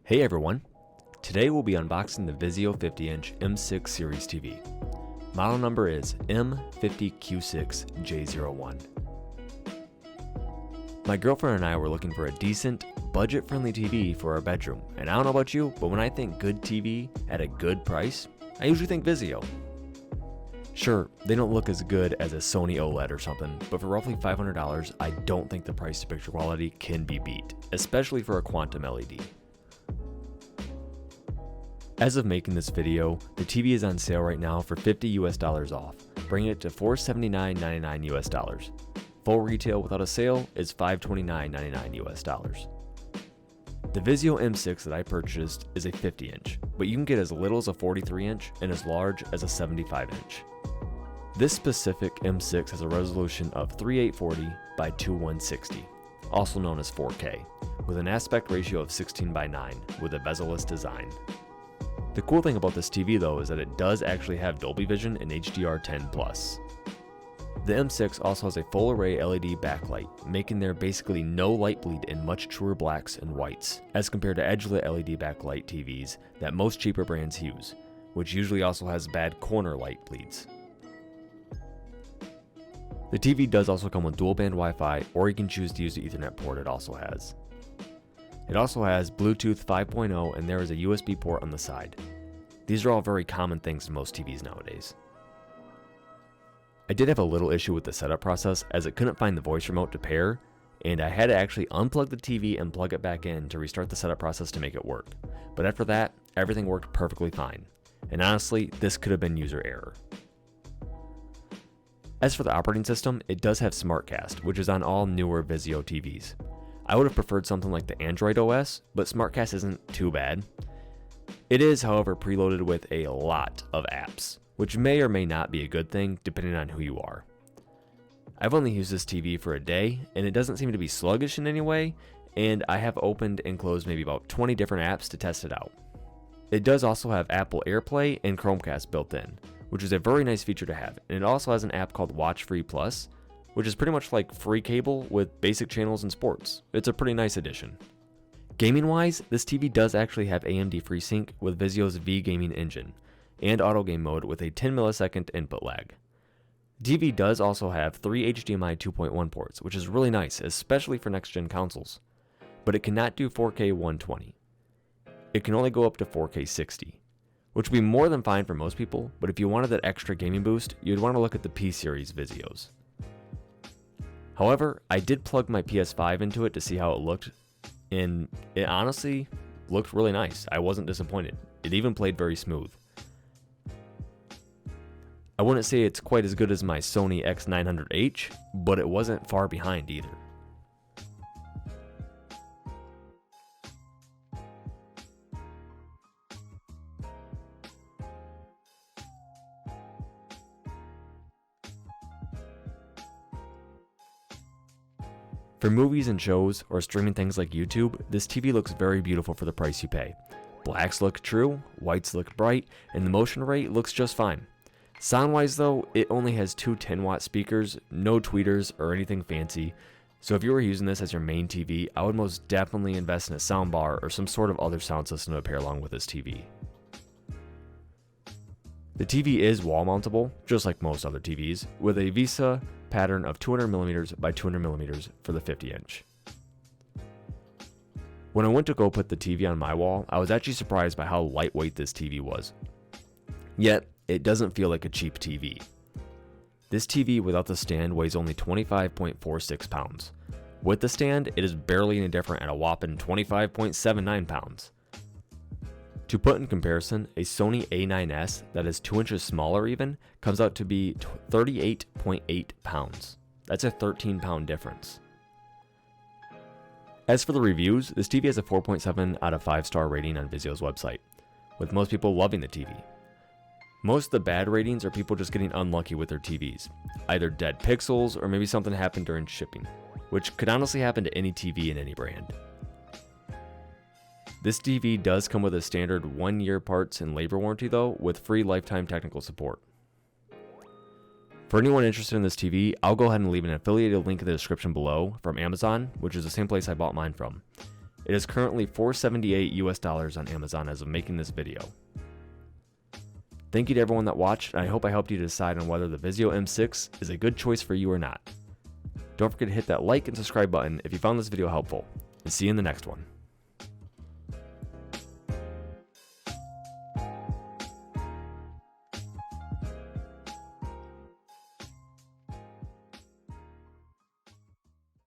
Hey everyone! Today we'll be unboxing the Vizio 50-inch M6 series TV. Model number is M50Q6J01. My girlfriend and I were looking for a decent, budget-friendly TV for our bedroom, and I don't know about you, but when I think good TV at a good price, I usually think Vizio. Sure, they don't look as good as a Sony OLED or something, but for roughly $500, I don't think the price to picture quality can be beat, especially for a quantum LED. As of making this video, the TV is on sale right now for $50 off, bringing it to $479.99 Full retail without a sale is $529.99 The Vizio M6 that I purchased is a 50-inch, but you can get as little as a 43-inch and as large as a 75-inch. This specific M6 has a resolution of 3840 by 2160, also known as 4K, with an aspect ratio of 16:9 with a bezel-less design. The cool thing about this TV though is that it does actually have Dolby Vision and HDR10+. The M6 also has a full array LED backlight, making there basically no light bleed in much truer blacks and whites, as compared to edge-lit LED backlight TVs that most cheaper brands use, which usually also has bad corner light bleeds. The TV does also come with dual band Wi-Fi, or you can choose to use the Ethernet port it also has. It also has Bluetooth 5.0 and there is a USB port on the side. These are all very common things in most TVs nowadays. I did have a little issue with the setup process as it couldn't find the voice remote to pair, and I had to actually unplug the TV and plug it back in to restart the setup process to make it work. But after that, everything worked perfectly fine. And honestly, this could have been user error. As for the operating system, it does have SmartCast, which is on all newer Vizio TVs. I would have preferred something like the Android OS, but SmartCast isn't too bad. It is, however, preloaded with a lot of apps, which may or may not be a good thing depending on who you are. I've only used this TV for a day, and it doesn't seem to be sluggish in any way, and I have opened and closed maybe about 20 different apps to test it out. It does also have Apple AirPlay and Chromecast built in, which is a very nice feature to have, and it also has an app called WatchFree Plus, which is pretty much like free cable with basic channels and sports. It's a pretty nice addition. Gaming wise, this TV does actually have AMD FreeSync with Vizio's V gaming engine, and auto game mode with a 10 millisecond input lag. TV does also have 3 HDMI 2.1 ports, which is really nice, especially for next gen consoles, but it cannot do 4K 120. It can only go up to 4K 60, which would be more than fine for most people, but if you wanted that extra gaming boost, you'd want to look at the P-series Vizios. However, I did plug my PS5 into it to see how it looked, and it honestly looked really nice. I wasn't disappointed. It even played very smooth. I wouldn't say it's quite as good as my Sony X900H, but it wasn't far behind either. For movies and shows, or streaming things like YouTube, this TV looks very beautiful for the price you pay. Blacks look true, whites look bright, and the motion rate looks just fine. Sound-wise though, it only has two 10-watt speakers, no tweeters or anything fancy, so if you were using this as your main TV, I would most definitely invest in a soundbar or some sort of other sound system to pair along with this TV. The TV is wall mountable, just like most other TVs, with a Vizio pattern of 200mm by 200mm for the 50-inch. When I went to go put the TV on my wall, I was actually surprised by how lightweight this TV was. Yet, it doesn't feel like a cheap TV. This TV without the stand weighs only 25.46 pounds. With the stand, it is barely any different at a whopping 25.79 pounds. To put in comparison, a Sony A9S that is 2 inches smaller even comes out to be 38.8 pounds. That's a 13-pound difference. As for the reviews, this TV has a 4.7 out of 5-star rating on Vizio's website, with most people loving the TV. Most of the bad ratings are people just getting unlucky with their TVs, either dead pixels or maybe something happened during shipping, which could honestly happen to any TV in any brand. This TV does come with a standard 1-year parts and labor warranty though, with free lifetime technical support. For anyone interested in this TV, I'll go ahead and leave an affiliated link in the description below from Amazon, which is the same place I bought mine from. It is currently $478 US on Amazon as of making this video. Thank you to everyone that watched, and I hope I helped you decide on whether the Vizio M6 is a good choice for you or not. Don't forget to hit that like and subscribe button if you found this video helpful, and see you in the next one.